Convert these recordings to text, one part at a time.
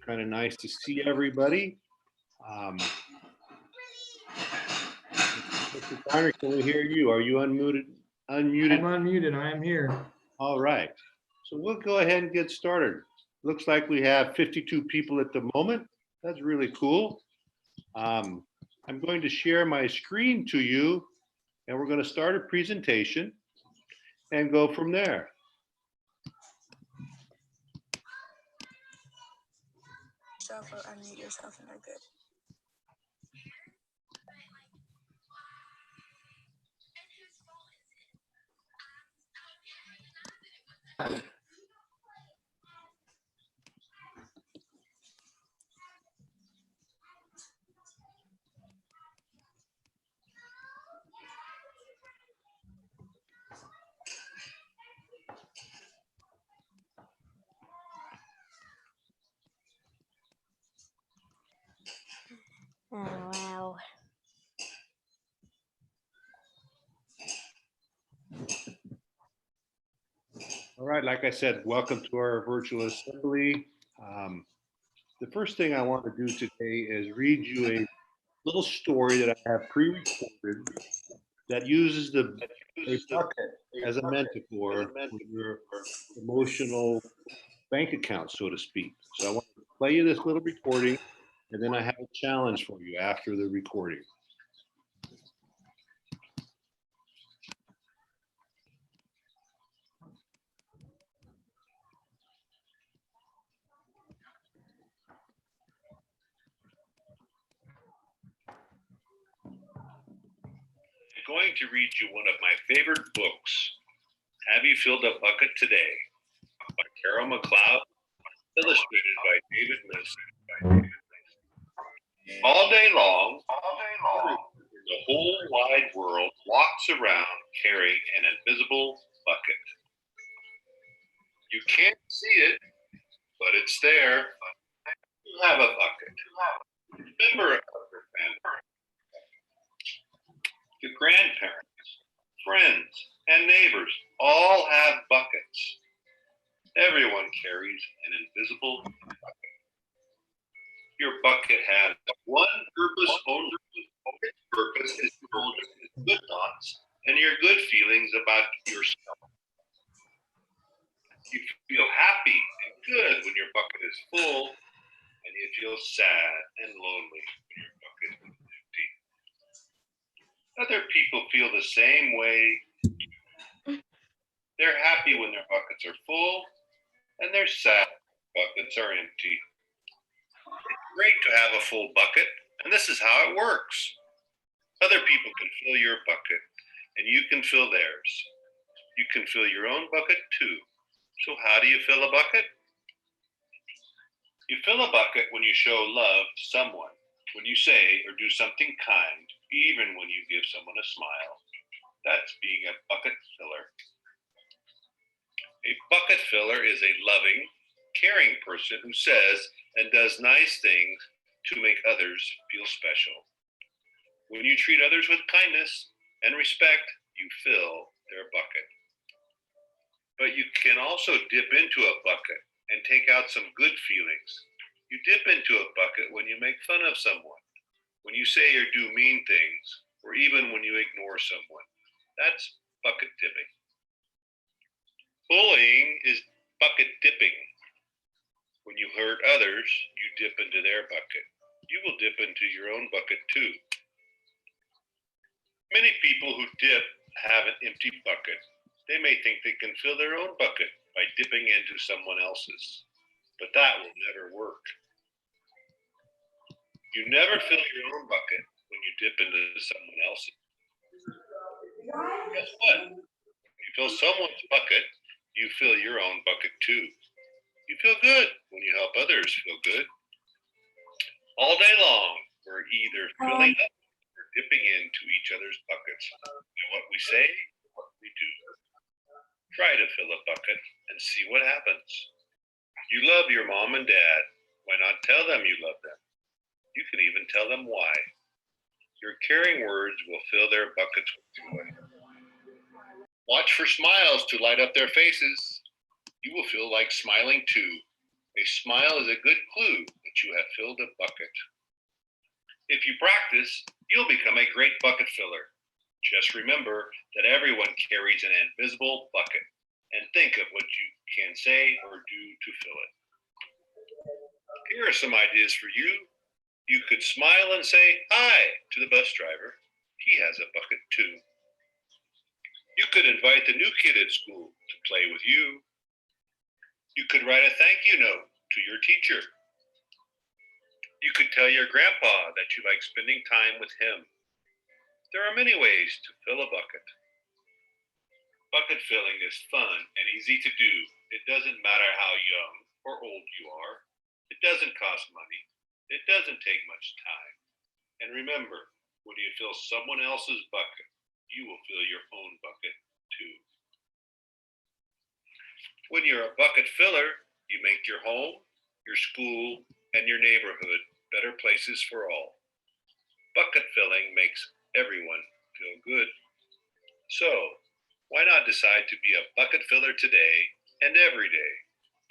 Kind of nice to see everybody. Mr. Garner, can we hear you? Are you unmuted? I'm unmuted. I am here. All right. So we'll go ahead and get started. Looks like we have 52 people at the moment. That's really cool. I'm going to share my screen to you, and we're going to start a presentation and go from there. Yourself or unmute yourself and they're good. Oh, wow. All right, like I said, welcome to our virtual assembly. The first thing I want to do today is read you a little story that I have pre-recorded that uses a bucket as a metaphor for your emotional bank account, so to speak. So I want to play you this little recording, and then I have a challenge for you after the recording. I'm going to read you one of my favorite books, Have You Filled a Bucket Today? By Carol McLeod, illustrated by David Mason. All day long, the whole wide world walks around carrying an invisible bucket. You can't see it, but it's there. You have a bucket. Remember a bucket, the grandparents, friends, and neighbors all have buckets. Everyone carries an invisible bucket. Your bucket has one purpose only. Its purpose is to hold your good thoughts and your good feelings about yourself. You feel happy and good when your bucket is full, and you feel sad and lonely when your bucket is empty. Other people feel the same way. They're happy when their buckets are full, and they're sad when buckets are empty. It's great to have a full bucket, and this is how it works. Other people can fill your bucket, and you can fill theirs. You can fill your own bucket too. So how do you fill a bucket? You fill a bucket when you show love to someone, when you say or do something kind, even when you give someone a smile. That's being a bucket filler. A bucket filler is a loving, caring person who says and does nice things to make others feel special. When you treat others with kindness and respect, you fill their bucket. But you can also dip into a bucket and take out some good feelings. You dip into a bucket when you make fun of someone, when you say or do mean things, or even when you ignore someone. That's bucket dipping. Bullying is bucket dipping. When you hurt others, you dip into their bucket. You will dip into your own bucket too. Many people who dip have an empty bucket. They may think they can fill their own bucket by dipping into someone else's, but that will never work. You never fill your own bucket when you dip into someone else's. Guess what? When you fill someone's bucket, you fill your own bucket too. You feel good when you help others feel good. All day long, we're either filling up or dipping into each other's buckets by what we say or what we do. Try to fill a bucket and see what happens. You love your mom and dad. Why not tell them you love them? You can even tell them why. Your caring words will fill their buckets with joy. Watch for smiles to light up their faces. You will feel like smiling too. A smile is a good clue that you have filled a bucket. If you practice, you'll become a great bucket filler. Just remember that everyone carries an invisible bucket, and think of what you can say or do to fill it. Here are some ideas for you. You could smile and say hi to the bus driver. He has a bucket too. You could invite the new kid at school to play with you. You could write a thank you note to your teacher. You could tell your grandpa that you like spending time with him. There are many ways to fill a bucket. Bucket filling is fun and easy to do. It doesn't matter how young or old you are. It doesn't cost money. It doesn't take much time. And remember, when you fill someone else's bucket, you will fill your own bucket too. When you're a bucket filler, you make your home, your school, and your neighborhood better places for all. Bucket filling makes everyone feel good. So, why not decide to be a bucket filler today and every day?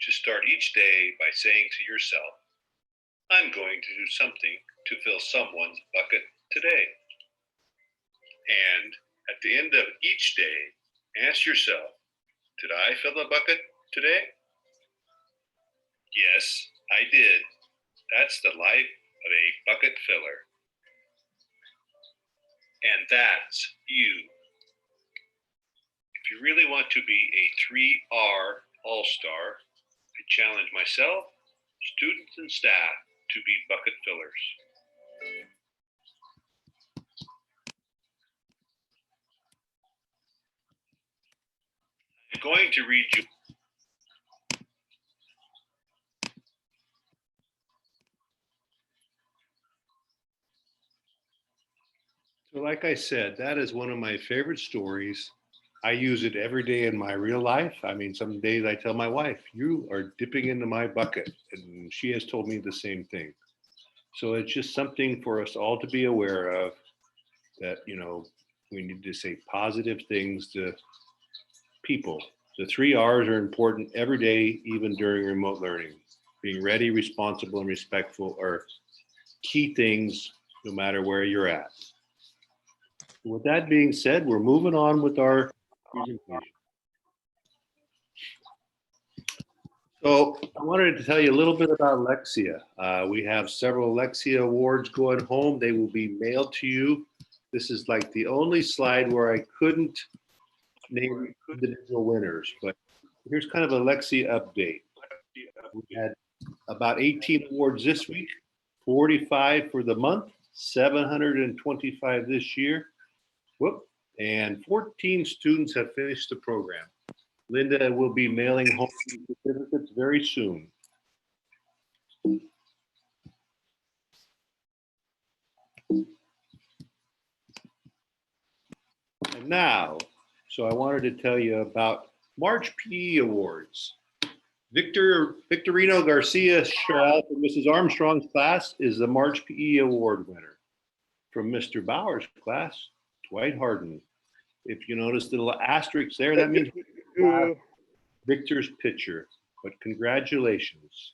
Just start each day by saying to yourself, I'm going to do something to fill someone's bucket today. And at the end of each day, ask yourself, did I fill a bucket today? Yes, I did. That's the life of a bucket filler. And that's you. If you really want to be a 3R all-star, I challenge myself, students, and staff to be bucket fillers. I'm going to read you So like I said, that is one of my favorite stories. I use it every day in my real life. I mean, some days I tell my wife, you are dipping into my bucket. And she has told me the same thing. So it's just something for us all to be aware of that, we need to say positive things to people. The 3 R's are important every day, even during remote learning. Being ready, responsible, and respectful are key things no matter where you're at. With that being said, we're moving on with our presentation. So I wanted to tell you a little bit about Alexia. We have several Alexia awards going home. They will be mailed to you. This is like the only slide where I couldn't name individual winners, but here's kind of an Alexia update. We had about 18 awards this week, 45 for the month, 725 this year. And 14 students have finished the program. Linda will be mailing home certificates very soon. And now, so I wanted to tell you about March PE Awards. Victorino Garcia Sherrill from Mrs. Armstrong's class is the March PE Award winner. From Mr. Bauer's class, Dwight Harden. If you notice the little asterisk there, that means Victor's picture, but congratulations.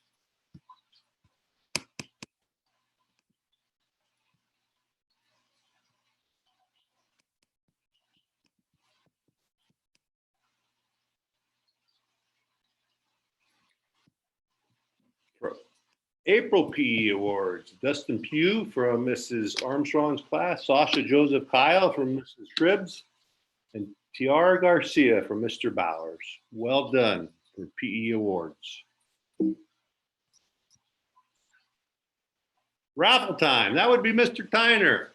For April PE Awards, Dustin Pugh from Mrs. Armstrong's class, Sasha Joseph Kyle from Mrs. Tribbs, and Tiara Garcia from Mr. Bowers. Well done for PE Awards. Raffle time, that would be Mr. Tyner.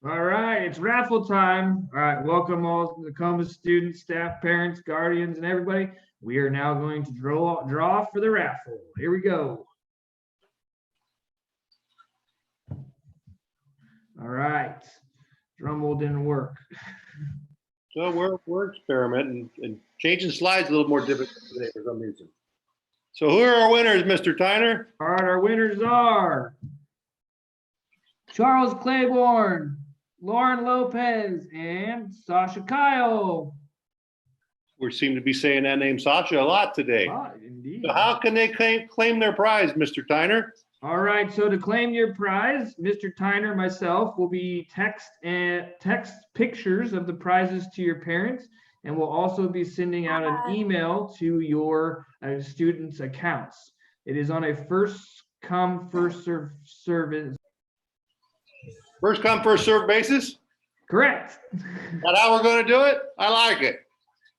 All right, it's raffle time. All right, welcome all the Nokomis students, staff, parents, guardians, and everybody. We are now going to draw for the raffle. Here we go. All right, drum roll didn't work. So we're experimenting and changing slides a little more difficult today for some reason. So who are our winners, Mr. Tyner? All right, our winners are Charles Claiborne, Lauren Lopez, and Sasha Kyle. We seem to be saying that name Sasha a lot today. Indeed. So how can they claim their prize, Mr. Tyner? All right, so to claim your prize, Mr. Tyner, myself will be text pictures of the prizes to your parents, and we'll also be sending out an email to your students' accounts. It is on a first come, first serve service. First come, first serve basis? Correct. That's how we're going to do it? I like it.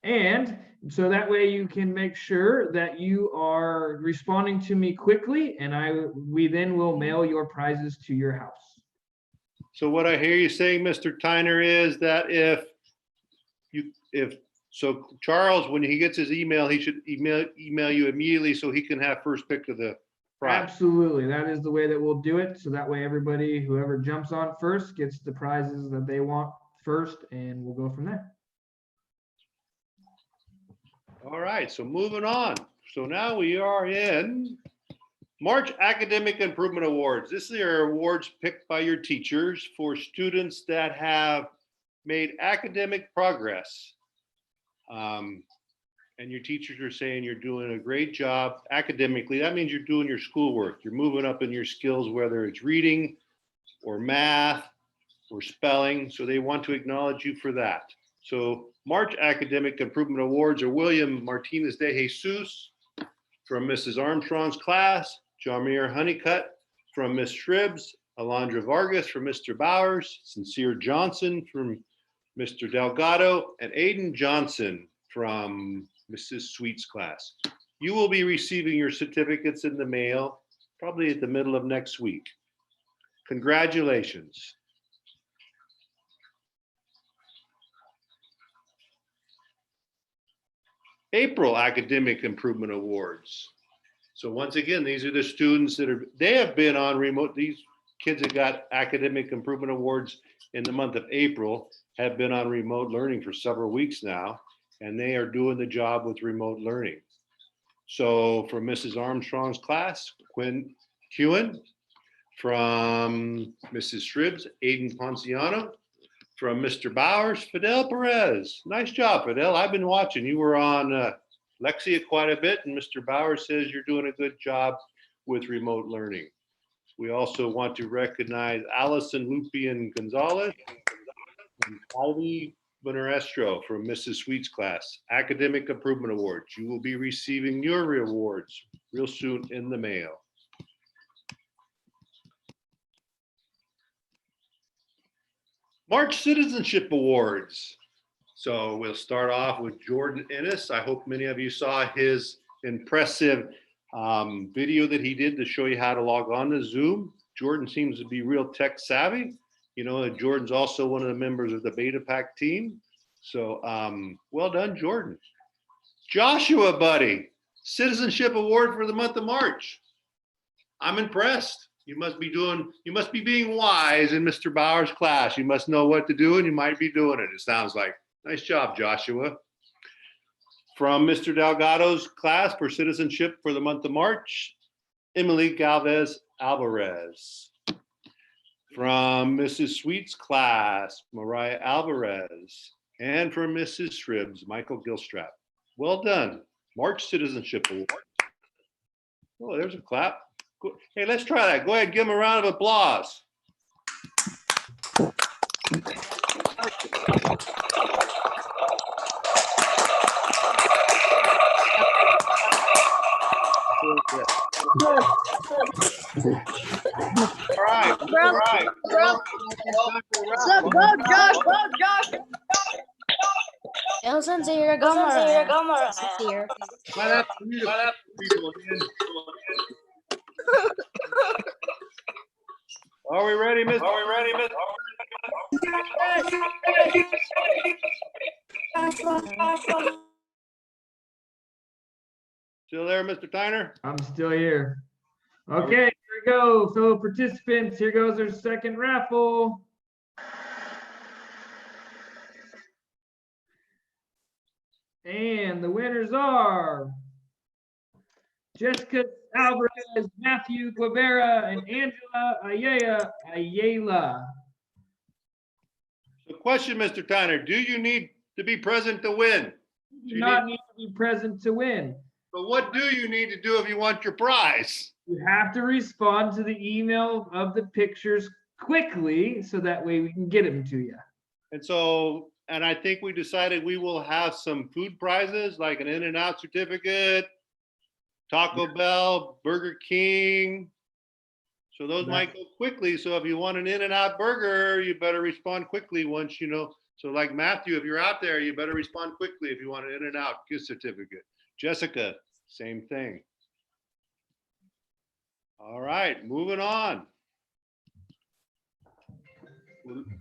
And so that way you can make sure that you are responding to me quickly, and we then will mail your prizes to your house. So what I hear you saying, Mr. Tyner, is that so Charles, when he gets his email, he should email you immediately so he can have first pick of the prize. Absolutely. That is the way that we'll do it. So that way everybody, whoever jumps on first, gets the prizes that they want first, and we'll go from there. All right, so moving on. So now we are in March Academic Improvement Awards. This is your awards picked by your teachers for students that have made academic progress. And your teachers are saying you're doing a great job academically. That means you're doing your schoolwork. You're moving up in your skills, whether it's reading or math or spelling. So they want to acknowledge you for that. So March Academic Improvement Awards are William Martinez de Jesus from Mrs. Armstrong's class, Jamir Honeycutt from Miss Shribs, Alondra Vargas from Mr. Bowers, Sincere Johnson from Mr. Delgado, and Aiden Johnson from Mrs. Sweet's class. You will be receiving your certificates in the mail probably at the middle of next week. Congratulations. April Academic Improvement Awards. So once again, these are the students that have been on remote, these kids that got Academic Improvement Awards in the month of April have been on remote learning for several weeks now, and they are doing the job with remote learning. So from Mrs. Armstrong's class, Quinn Kewen, from Mrs. Shribs, Aiden Ponciano, from Mr. Bowers, Fidel Perez. Nice job, Fidel. I've been watching. You were on Alexia quite a bit, and Mr. Bowers says you're doing a good job with remote learning. We also want to recognize Allison Lupian Gonzalez and Ivy Venerestro from Mrs. Sweet's class. Academic Improvement Awards. You will be receiving your rewards real soon in the mail. March Citizenship Awards. So we'll start off with Jordan Ennis. I hope many of you saw his impressive video that he did to show you how to log on to Zoom. Jordan seems to be real tech savvy. You know, Jordan's also one of the members of the Beta Pack team. So well done, Jordan. Joshua, buddy, Citizenship Award for the month of March. I'm impressed. You must be being wise in Mr. Bauer's class. You must know what to do, and you might be doing it, it sounds like. Nice job, Joshua. From Mr. Delgado's class for citizenship for the month of March, Emily Galvez Alvarez. From Mrs. Sweet's class, Mariah Alvarez. And from Mrs. Shribs, Michael Gilstrap. Well done. March Citizenship Award. Oh, there's a clap. Hey, let's try that. Go ahead, give him a round of applause. All right. All right. What's up? Go, Josh. Go, Josh. El Sincere, go Mariah. Sincere. Are we ready, Miss? Are we ready, Miss? Still there, Mr. Tyner? I'm still here. Okay, here we go. Fellow participants, here goes our second raffle. And the winners are Jessica Alvarez, Matthew Guevara, and Angela Ayala. The question, Mr. Tyner, do you need to be present to win? You do not need to be present to win. But what do you need to do if you want your prize? You have to respond to the email of the pictures quickly so that way we can get them to you. And so, and I think we decided we will have some food prizes like an In-N-Out certificate, Taco Bell, Burger King. So those might go quickly. So if you want an In-N-Out burger, you better respond quickly once you know. So like Matthew, if you're out there, you better respond quickly if you want an In-N-Out gift certificate. Jessica, same thing. All right, moving on.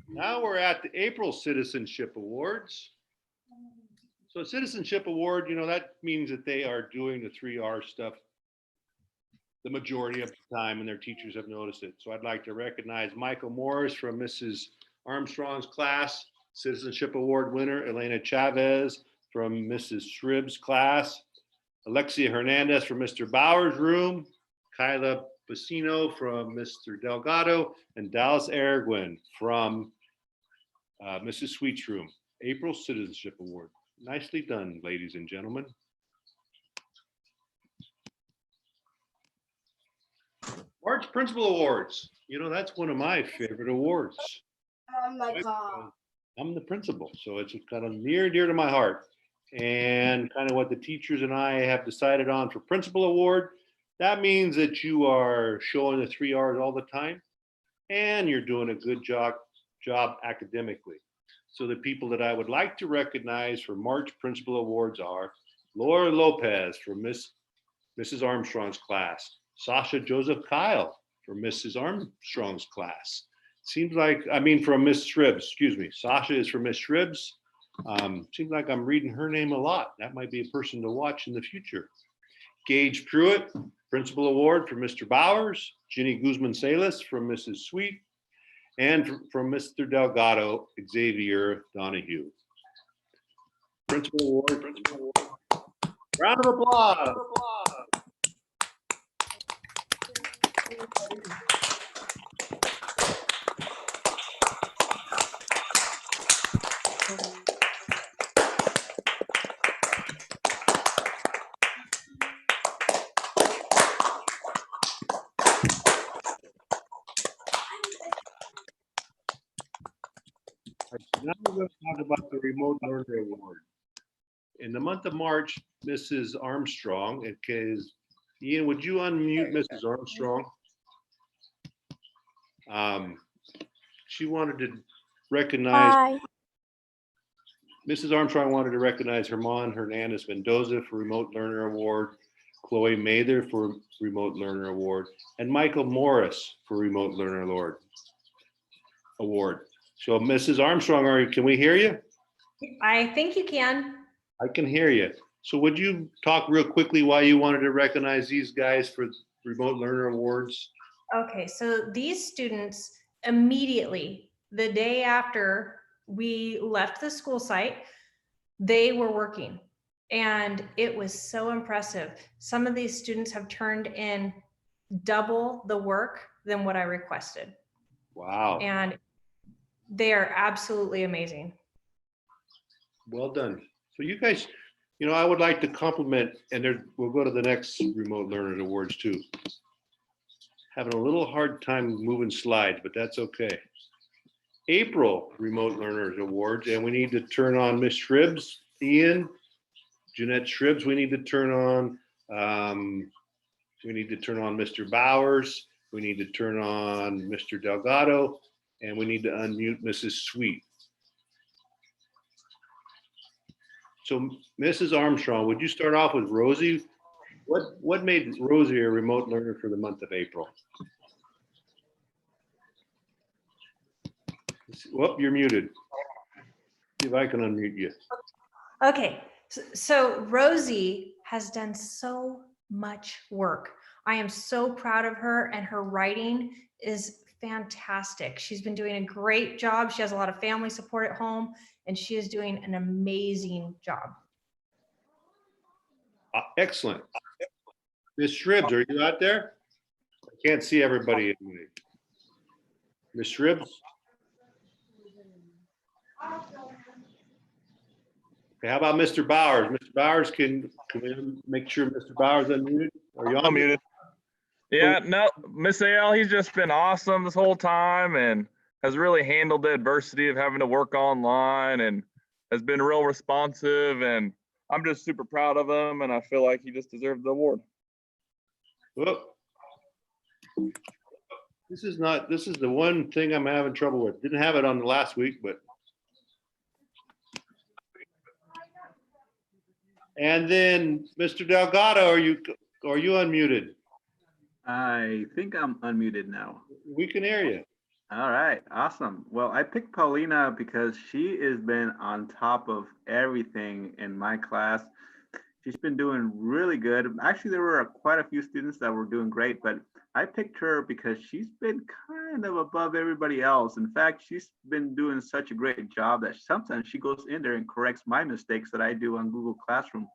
Now we're at the April Citizenship Awards. So Citizenship Award, you know, that means that they are doing the 3R stuff the majority of the time, and their teachers have noticed it. So I'd like to recognize Michael Morris from Mrs. Armstrong's class, Citizenship Award winner, Elena Chavez from Mrs. Shrib's class, Alexia Hernandez from Mr. Bauer's room, Kyla Bacino from Mr. Delgado, and Dallas Aragwin from Mrs. Sweet's room. April Citizenship Award. Nicely done, ladies and gentlemen. March Principal Awards. You know, that's one of my favorite awards. I'm the principal, so it's kind of near and dear to my heart. And kind of what the teachers and I have decided on for Principal Award. That means that you are showing the 3 R's all the time and you're doing a good job academically. So the people that I would like to recognize for March Principal Awards are Laura Lopez from Mrs. Armstrong's class, Sasha Joseph Kyle from Mrs. Armstrong's class. Seems like, I mean, from Miss Shribs, excuse me. Sasha is from Miss Shribs. Seems like I'm reading her name a lot. That might be a person to watch in the future. Gage Pruitt, Principal Award for Mr. Bowers, Ginny Guzman Salas from Mrs. Sweet, and from Mr. Delgado, Xavier Donahue. Principal Award, Principal Award. Round of applause. Now we're going to talk about the Remote Learner Award. In the month of March, Mrs. Armstrong, Ian, would you unmute Mrs. Armstrong? She wanted to recognize, Hi. Mrs. Armstrong wanted to recognize Herman Hernandez Mendoza for Remote Learner Award, Chloe Mather for Remote Learner Award, and Michael Morris for Remote Learner Award. So Mrs. Armstrong, can we hear you? I think you can. I can hear you. So would you talk real quickly why you wanted to recognize these guys for Remote Learner Awards? Okay, so these students immediately, the day after we left the school site, they were working. And it was so impressive. Some of these students have turned in double the work than what I requested. Wow. And they are absolutely amazing. Well done. So you guys, you know, I would like to compliment, and we'll go to the next Remote Learner Awards too. Having a little hard time moving slides, but that's okay. April Remote Learners Awards, and we need to turn on Miss Shribs, Ian, Jeanette Shribs. We need to turn on. We need to turn on Mr. Bowers. We need to turn on Mr. Delgado, and we need to unmute Mrs. Sweet. So, Mrs. Armstrong, would you start off with Rosie? What made Rosie a remote learner for the month of April? Whoop, you're muted. See if I can unmute you. Okay, so Rosie has done so much work. I am so proud of her, and her writing is fantastic. She's been doing a great job. She has a lot of family support at home, and she is doing an amazing job. Excellent. Ms. Shribs, are you out there? I can't see everybody. Ms. Shribs? Okay, how about Mr. Bowers? Mr. Bowers, can we make sure Mr. Bowers unmuted? Are you I'm muted. Yeah, Cool. no, Miss Al, he's just been awesome this whole time and has really handled the adversity of having to work online and has been real responsive. And I'm just super proud of him, and I feel like he just deserved the award. Whoop. This is the one thing I'm having trouble with. Didn't have it on the last week, but. And then, Mr. Delgado, are you unmuted? I think I'm unmuted now. We can hear you. All right, awesome. Well, I picked Paulina because she has been on top of everything in my class. She's been doing really good. Actually, there were quite a few students that were doing great, but I picked her because she's been kind of above everybody else. In fact, she's been doing such a great job that sometimes she goes in there and corrects my mistakes that I do on Google Classroom.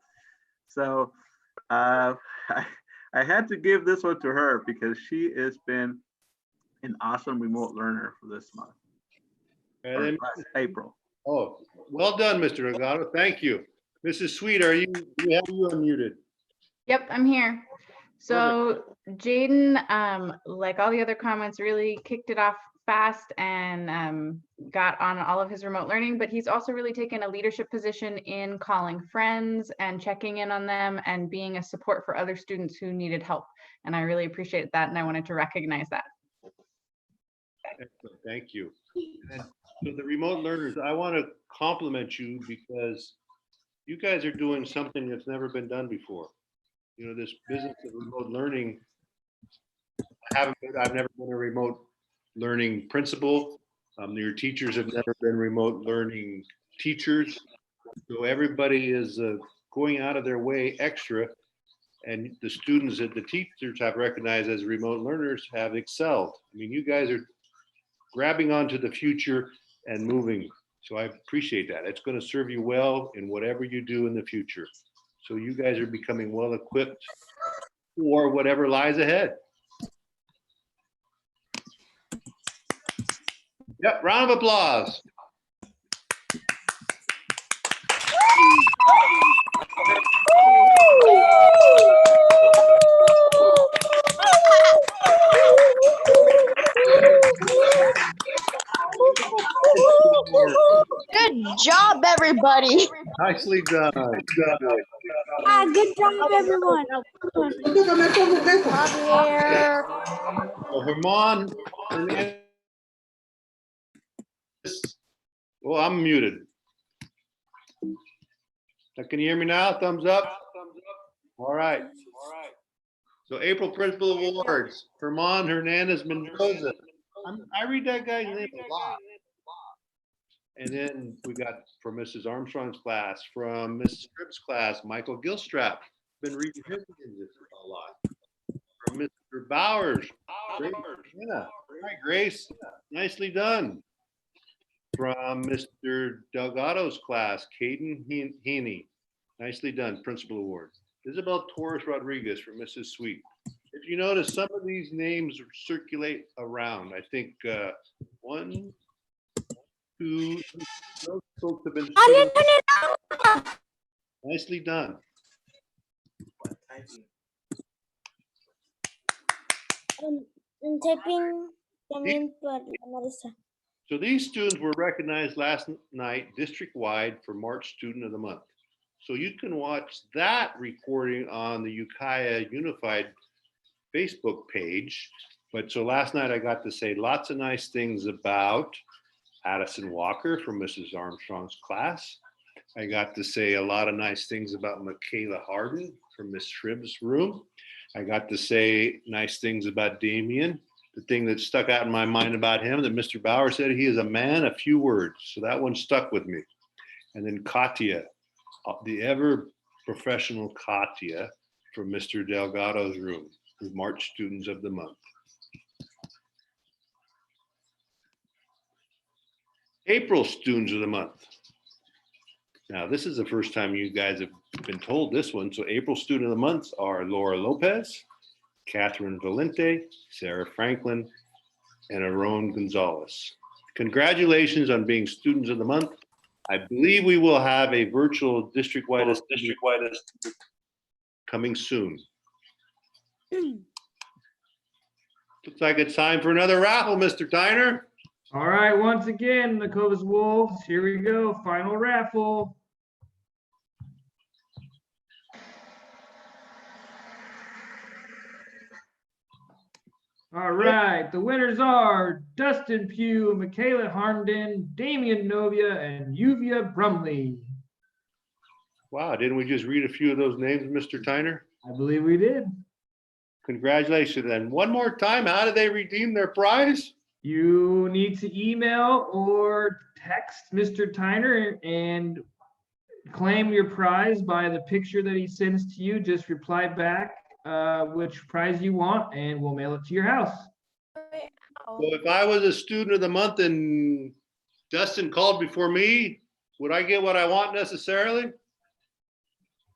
So I had to give this one to her because she has been an awesome remote learner for this month. And then, April. oh, well done, Mr. Delgado. Thank you. Mrs. Sweet, we have you unmuted? Yep, I'm here. So Jaden, like all the other comments, really kicked it off fast and got on all of his remote learning, but he's also really taken a leadership position in calling friends and checking in on them and being a support for other students who needed help. And I really appreciate that, and I wanted to recognize that. Excellent. Thank you. And so the remote learners, I want to compliment you because you guys are doing something that's never been done before. You know, this business of remote learning, I've never been a remote learning principal. Your teachers have never been remote learning teachers. So everybody is going out of their way extra, and the students that the teachers have recognized as remote learners have excelled. I mean, you guys are grabbing onto the future and moving. So I appreciate that. It's going to serve you well in whatever you do in the future. So you guys are becoming well equipped for whatever lies ahead. Yep, round of applause. Good job, everybody. Nicely done. Good job, everyone. Here. So Herman, well, I'm muted. Can you hear me now? Thumbs up. All right. So April Principal Awards, Herman Hernandez Mendoza. I read that guy's name a lot. And then we got from Mrs. Armstrong's class, from Mrs. Tripp's class, Michael Gilstrap. Been reading his names a lot. From Mr. Bowers. Grace. Yeah. All right, Grace. Nicely done. From Mr. Delgado's class, Caden Heaney. Nicely done, Principal Award. Isabel Torres Rodriguez from Mrs. Sweet. If you notice, some of these names circulate around. I think 1, 2, those folks have been nicely done. Typing también por Marisa. So these students were recognized last night district-wide for March Student of the Month. So you can watch that recording on the Ukiah Unified Facebook page. But so last night I got to say lots of nice things about Addison Walker from Mrs. Armstrong's class. I got to say a lot of nice things about Michaela Harden from Miss Shrib's room. I got to say nice things about Damien. The thing that stuck out in my mind about him that Mr. Bauer said, he is a man of few words. So that one stuck with me. And then Katya, the ever professional Katya from Mr. Delgado's room, who March Students of the Month. April Students of the Month. Now, this is the first time you guys have been told this one. So April Student of the Months are Laura Lopez, Catherine Valente, Sarah Franklin, and Aaron Gonzalez. Congratulations on being Students of the Month. I believe we will have a virtual district-wide coming soon. Looks like it's time for another raffle, Mr. Tyner. All right, once again, the Nokomis Wolves, here we go, final raffle. All right, the winners are Dustin Pugh, Michaela Harmden, Damian Novia, and Yuvia Brumley. Wow, didn't we just read a few of those names, Mr. Tyner? I believe we did. Congratulations. And one more time, how did they redeem their prize? You need to email or text Mr. Tyner and claim your prize by the picture that he sends to you. Just reply back which prize you want, and we'll mail it to your house. So if I was a student of the month and Dustin called before me, would I get what I want necessarily?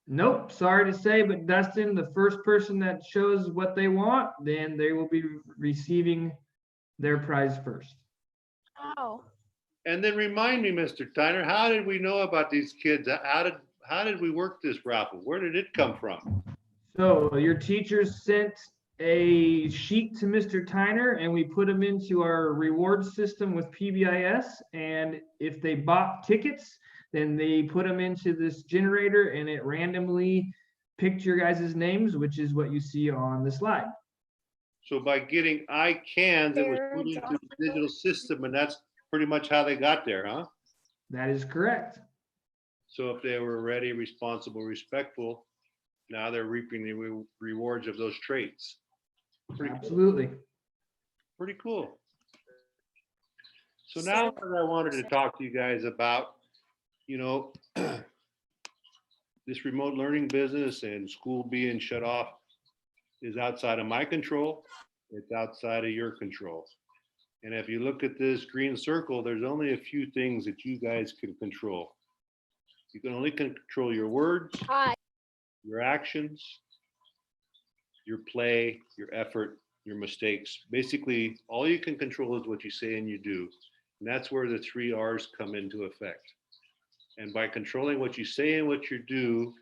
Nope, sorry to say, but Dustin, the first person that shows what they want, then they will be receiving their prize first. Oh. And then remind me, Mr. Tyner, how did we know about these kids? How did we work this raffle? Where did it come from? So your teachers sent a sheet to Mr. Tyner, and we put them into our reward system with PBIS. And if they bought tickets, then they put them into this generator, and it randomly picked your guys' names, which is what you see on the slide. So by getting ICANNs, it was put into the digital system, and that's pretty much how they got there, huh? That is correct. So if they were ready, responsible, respectful, now they're reaping the rewards of those traits. Absolutely. Pretty cool. So now what I wanted to talk to you guys about, you know, this remote learning business and school being shut off is outside of my control. It's outside of your control. And if you look at this green circle, there's only a few things that you guys can control. You can only control your words, your actions, your play, your effort, your mistakes. Basically, all you can control is what you say and you do. And that's where the 3 R's come into effect. And by controlling what you say and what you do,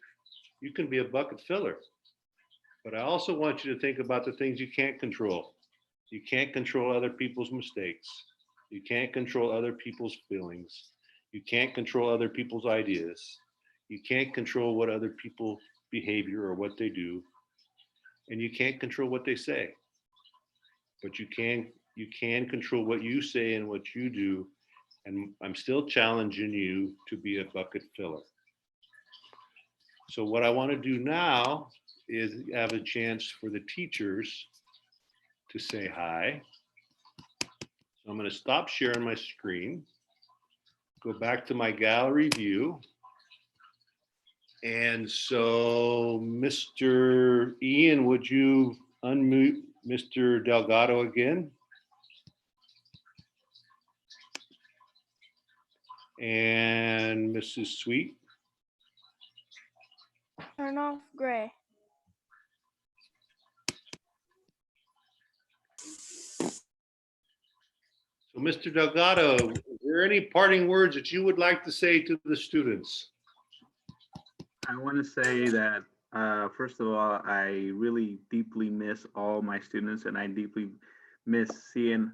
you can be a bucket filler. But I also want you to think about the things you can't control. You can't control other people's mistakes. You can't control other people's feelings. You can't control other people's ideas. You can't control what other people behavior or what they do. And you can't control what they say. But you can control what you say and what you do. And I'm still challenging you to be a bucket filler. So what I want to do now is have a chance for the teachers to say hi. So I'm going to stop sharing my screen, go back to my gallery view. And so Mr. Ian, would you unmute Mr. Delgado again? And Mrs. Sweet? Turn off gray. So Mr. Delgado, is there any parting words that you would like to say to the students? I want to say that, first of all, I really deeply miss all my students, and I deeply miss seeing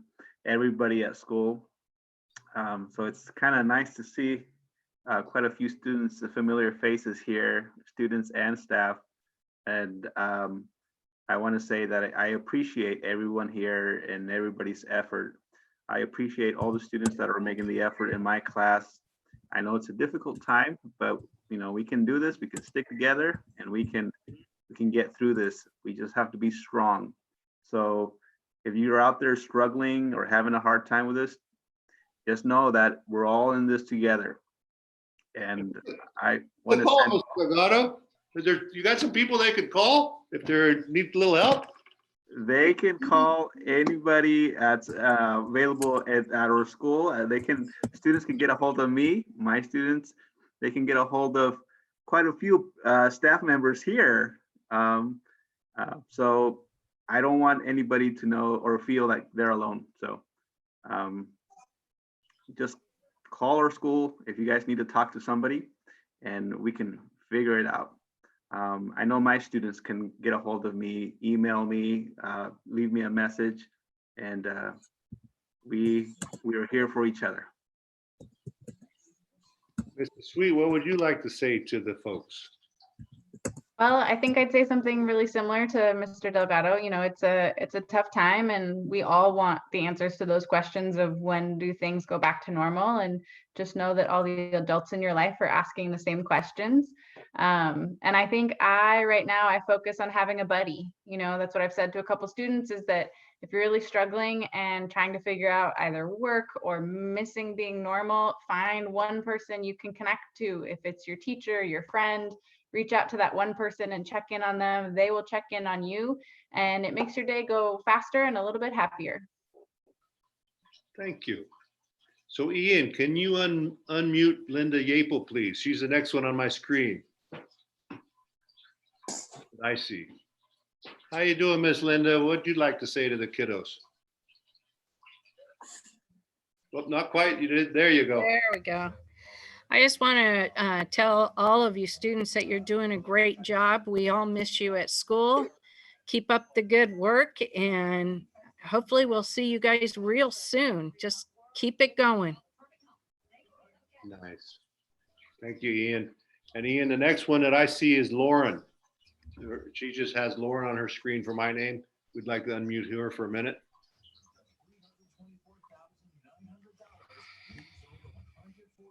everybody at school. So it's kind of nice to see quite a few students, familiar faces here, students and staff. And I want to say that I appreciate everyone here and everybody's effort. I appreciate all the students that are making the effort in my class. I know it's a difficult time, but you know, we can do this, we can stick together, and we can get through this. We just have to be strong. So if you're out there struggling or having a hard time with this, just know that we're all in this together. And I want to send, you got some people they could call if they need a little help? They can call anybody that's available at our school. Students can get a hold of me, my students. They can get a hold of quite a few staff members here. So I don't want anybody to know or feel like they're alone. So just call our school if you guys need to talk to somebody, and we can figure it out. I know my students can get a hold of me, email me, leave me a message, and we are here for each other. Mr. Sweet, what would you like to say to the folks? Well, I think I'd say something really similar to Mr. Delgado. You know, it's a tough time, and we all want the answers to those questions of when do things go back to normal, and just know that all the adults in your life are asking the same questions. And I think right now I focus on having a buddy. You know, that's what I've said to a couple students, is that if you're really struggling and trying to figure out either work or missing being normal, find one person you can connect to. If it's your teacher, your friend, reach out to that one person and check in on them. They will check in on you, and it makes your day go faster and a little bit happier. Thank you. So Ian, can you unmute Linda Yapel, please? She's the next one on my screen. I see. How you doing, Miss Linda? What'd you like to say to the kiddos? Well, not quite. You did. There you go. There we go. I just want to tell all of you students that you're doing a great job. We all miss you at school. Keep up the good work, and hopefully we'll see you guys real soon. Just keep it going. Nice. Thank you, Ian. And Ian, the next one that I see is Lauren. She just has Lauren on her screen for my name. We'd like to unmute her for a minute.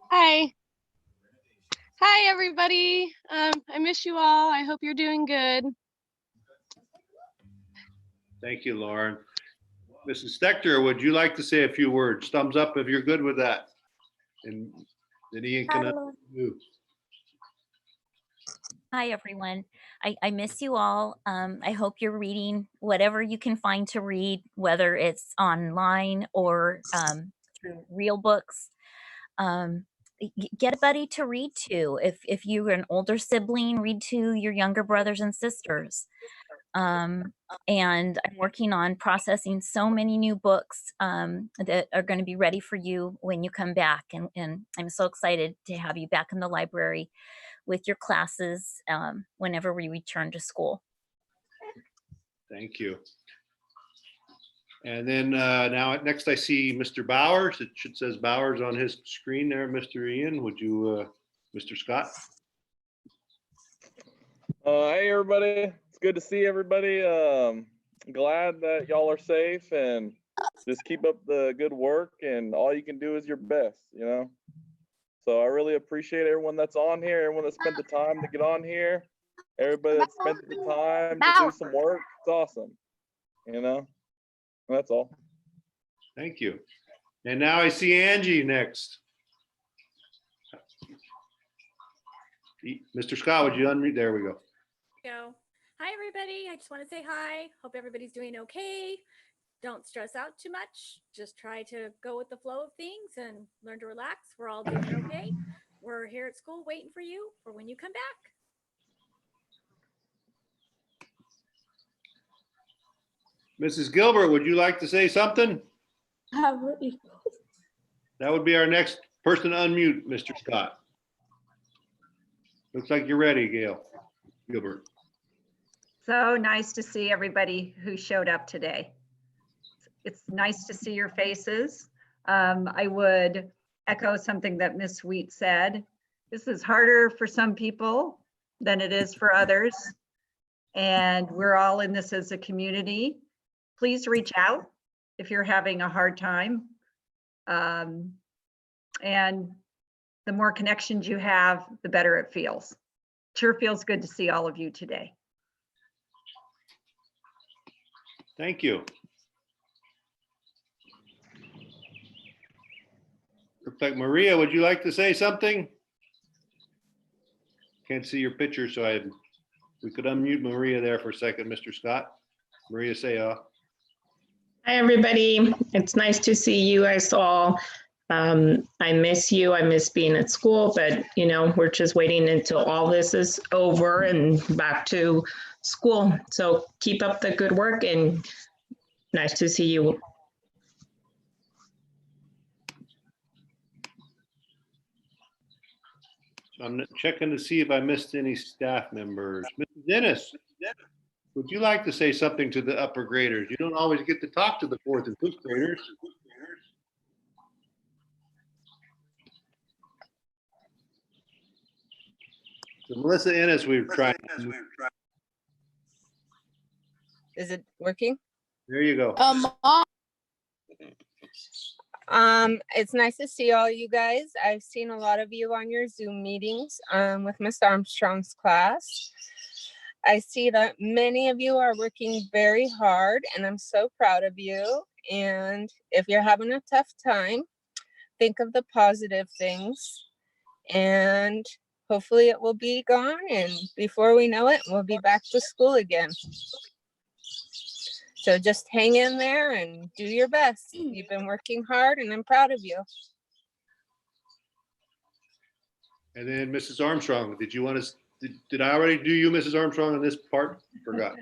Hi. Hi, everybody. I miss you all. I hope you're doing good. Thank you, Lauren. Mrs. Stechter, would you like to say a few words? Thumbs up if you're good with that. And then Ian can unmute. Hi, everyone. I miss you all. I hope you're reading whatever you can find to read, whether it's online or through real books. Get a buddy to read to. If you're an older sibling, read to your younger brothers and sisters. And I'm working on processing so many new books that are going to be ready for you when you come back. And I'm so excited to have you back in the library with your classes whenever we return to school. Thank you. And then now next I see Mr. Bowers. It should says Bowers on his screen there. Mr. Ian, would you, Mr. Scott? Hey everybody, it's good to see everybody. Glad that y'all are safe, and just keep up the good work, and all you can do is your best, you know? So I really appreciate everyone that's on here, everyone that spent the time to get on here, everybody that spent the time to do some work. It's awesome, you know? And that's all. Thank you. And now I see Angie next. Mr. Scott, would you unmute? There we go. Hi, everybody. I just want to say hi. Hope everybody's doing okay. Don't stress out too much. Just try to go with the flow of things and learn to relax. We're all doing okay. We're here at school waiting for you for when you come back. Mrs. Gilbert, would you like to say something? That would be our next person to unmute, Mr. Scott. Looks like you're ready, Gilbert. So nice to see everybody who showed up today. It's nice to see your faces. I would echo something that Ms. Sweet said. This is harder for some people than it is for others. And we're all in this as a community. Please reach out if you're having a hard time. And the more connections you have, the better it feels. Sure feels good to see all of you today. Thank you. Looks like Maria, would you like to say something? Can't see your picture, so we could unmute Maria there for a second, Mr. Scott. Maria, say Hi, everybody. It's nice to see you guys all. I miss you. I miss being at school, but you know, we're just waiting until all this is over and back to school. So keep up the good work, and nice to see you. I'm checking to see if I missed any staff members. Mrs. Dennis, would you like to say something to the upper graders? You don't always get to talk to the 4th and 5th graders. So Melissa Ennis, we've tried. Is it working? There you go. It's nice to see all you guys. I've seen a lot of you on your Zoom meetings with Miss Armstrong's class. I see that many of you are working very hard, and I'm so proud of you. And if you're having a tough time, think of the positive things, and hopefully it will be gone. And before we know it, we'll be back to school again. So just hang in there and do your best. You've been working hard, and I'm proud of you. And then Mrs. Armstrong, did you want to, did I already do you, Mrs. Armstrong, on this part? Forgot.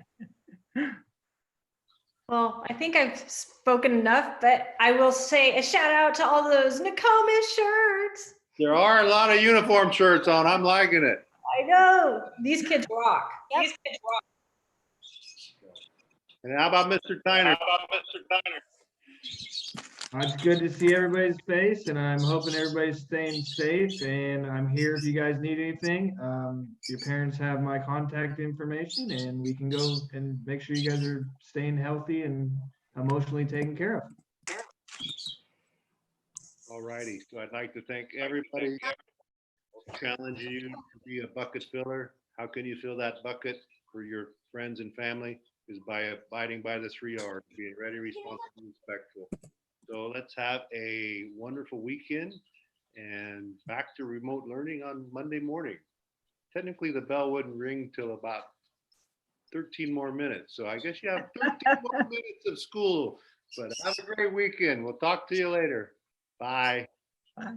Well, I think I've spoken enough, but I will say a shout out to all those Nokomis shirts. There are a lot of uniform shirts on. I'm liking it. I know. These kids rock. These kids rock. And how about Mr. Tyner? It's good to see everybody's face, and I'm hoping everybody's staying safe, and I'm here if you guys need anything. Your parents have my contact information, and we can go and make sure you guys are staying healthy and emotionally taken care of. All righty. So I'd like to thank everybody. Challenge you to be a bucket filler. How can you fill that bucket for your friends and family? Is by abiding by the 3 R's, being ready, responsible, and respectful. So let's have a wonderful weekend and back to remote learning on Monday morning. Technically, the bell wouldn't ring till about 13 more minutes. So I guess you have 13 more minutes of school, but have a great weekend. We'll talk to you later. Bye. Bye.